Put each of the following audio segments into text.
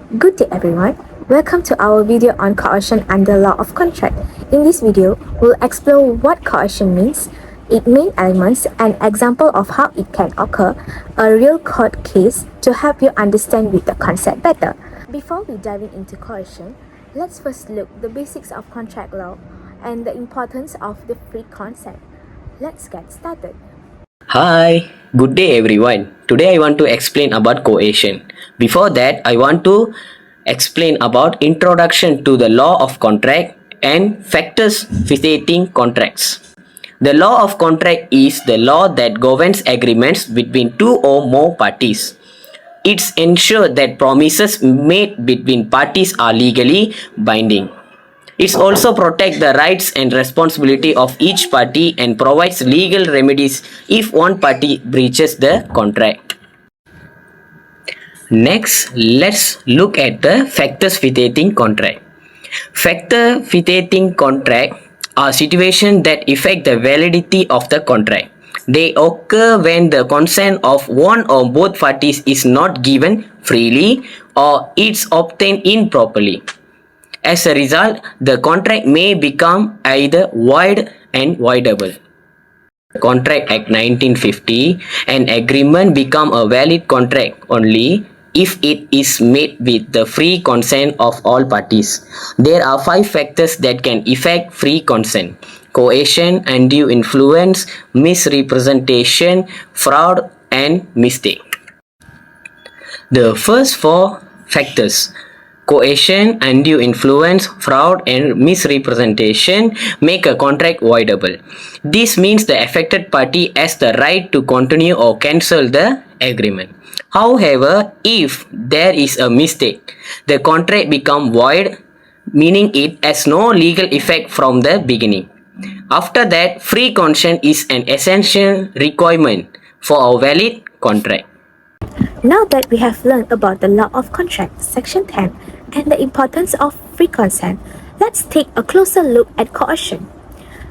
Good day everyone. Welcome to our video on coercion under law of contract. In this video, we'll explore what coercion means, its main elements, an example of how it can occur, a real court case to help you understand with the concept better. Before we dive into coercion, let's first look the basics of contract law and the importance of the free consent. Let's get started. Hi, good day everyone. Today I want to explain about coercion. Before that, I want to explain about introduction to the law of contract and factors facilitating contracts. The law of contract is the law that governs agreements between two or more parties. It ensures that promises made between parties are legally binding. It also protects the rights and responsibility of each party and provides legal remedies if one party breaches the contract. Next, let's look at the factors facilitating contract. Factors facilitating contract are situations that affect the validity of the contract. They occur when the consent of one or both parties is not given freely or it's obtained improperly. As a result, the contract may become either void and voidable. Contract Act 1950, an agreement become a valid contract only if it is made with the free consent of all parties. There are 5 factors that can affect free consent: coercion, undue influence, misrepresentation, fraud, and mistake. The first 4 factors, coercion, undue influence, fraud, and misrepresentation, make a contract voidable. This means the affected party has the right to continue or cancel the agreement. However, if there is a mistake, the contract becomes void, meaning it has no legal effect from the beginning. After that, free consent is an essential requirement for a valid contract. Now that we have learned about the law of contract, section 10, and the importance of free consent, let's take a closer look at coercion.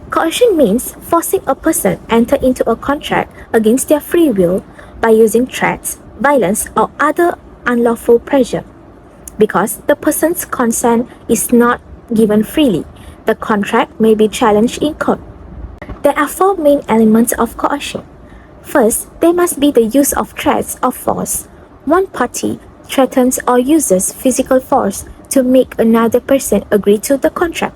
Coercion means forcing a person enter into a contract against their free will by using threats, violence, or other unlawful pressure. Because the person's consent is not given freely, the contract may be challenged in court. There are 4 main elements of coercion. First, there must be the use of threats or force. One party threatens or uses physical force to make another person agree to the contract.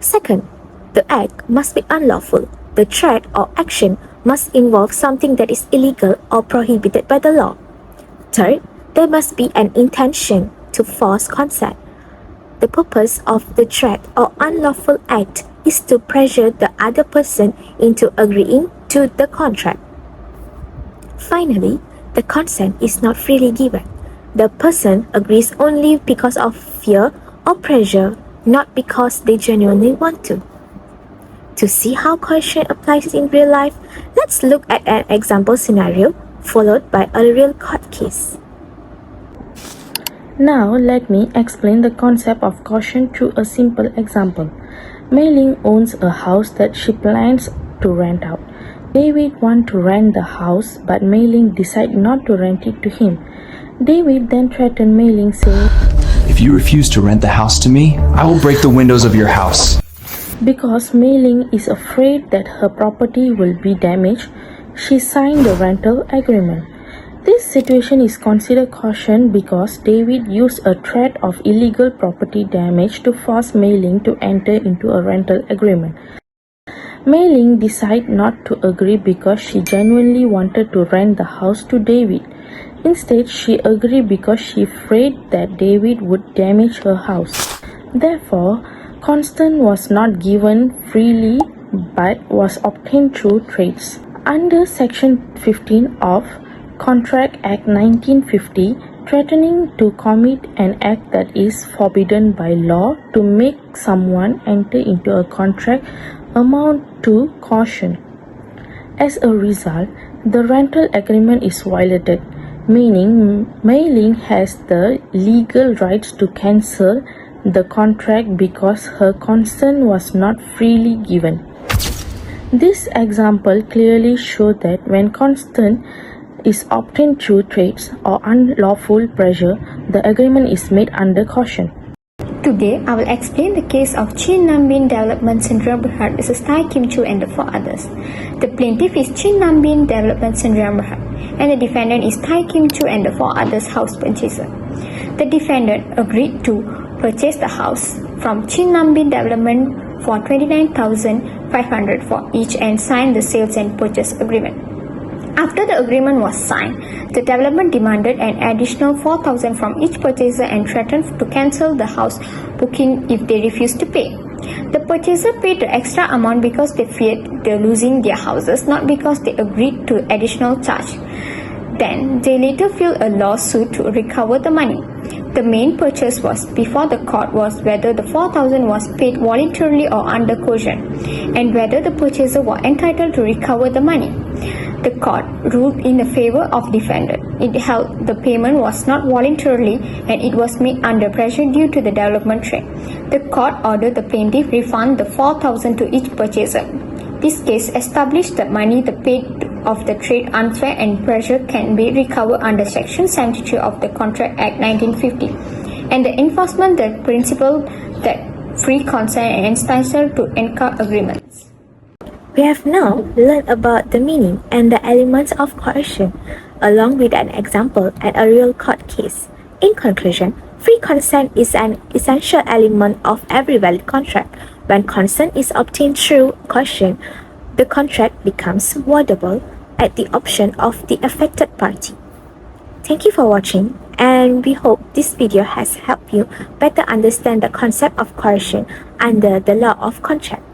Second, the act must be unlawful. The threat or action must involve something that is illegal or prohibited by the law. Third, there must be an intention to force consent. The purpose of the threat or unlawful act is to pressure the other person into agreeing to the contract. Finally, the consent is not freely given. The person agrees only because of fear or pressure, not because they genuinely want to. To see how coercion applies in real life, let's look at an example scenario followed by a real court case. Now let me explain the concept of coercion through a simple example. Mei Ling owns a house that she plans to rent out. David wants to rent the house, but Mei Ling decides not to rent it to him. David then threatened Mei Ling, saying, "If you refuse to rent the house to me, I will break the windows of your house." Because Mei Ling is afraid that her property will be damaged, she signed the rental agreement. This situation is considered coercion because David used a threat of illegal property damage to force Mei Ling to enter into a rental agreement. Mei Ling decided not to agree because she genuinely wanted to rent the house to David. Instead, she agreed because she afraid that David would damage her house. Therefore, consent was not given freely but was obtained through threats. Under Section 15 of Contract Act 1950, threatening to commit an act that is forbidden by law to make someone enter into a contract amount to coercion. As a result, the rental agreement is violated, meaning Mei Ling has the legal rights to cancel the contract because her consent was not freely given. This example clearly shows that when consent is obtained through threats or unlawful pressure, the agreement is made under caution. Today, I will explain the case of Chin Nam Bin Development Syndrome Berhad versus Tai Kim Chu and the 4 others. The plaintiff is Chin Nam Bin Development Syndrome Berhad, and the defendant is Tai Kim Chu and the 4 others house purchaser. The defendant agreed to purchase the house from Chin Nam Bin Development for 29,500 for each and signed the sales and purchase agreement. After the agreement was signed, the development demanded an additional 4,000 from each purchaser and threatened to cancel the house booking if they refused to pay. The purchaser paid the extra amount because they feared losing their houses, not because they agreed to additional charge. Then, they later filed a lawsuit to recover the money. The main purchase was before the court was whether the 4,000 was paid voluntarily or under coercion, and whether the purchaser was entitled to recover the money. The court ruled in the favor of defendant. It held the payment was not voluntarily and it was made under pressure due to the development trade. The court ordered the plaintiff refund the 4,000 to each purchaser. This case established that money the paid of the trade unfair and pressure can be recovered under Section 73 of the Contract Act 1950, and the enforcement the principle that free consent and entitled to encar agreements. We have now learned about the meaning and the elements of coercion, along with an example and a real court case. In conclusion, free consent is an essential element of every valid contract. When consent is obtained through coercion, the contract becomes voidable at the option of the affected party. Thank you for watching, and we hope this video has helped you better understand the concept of coercion under the law of contract.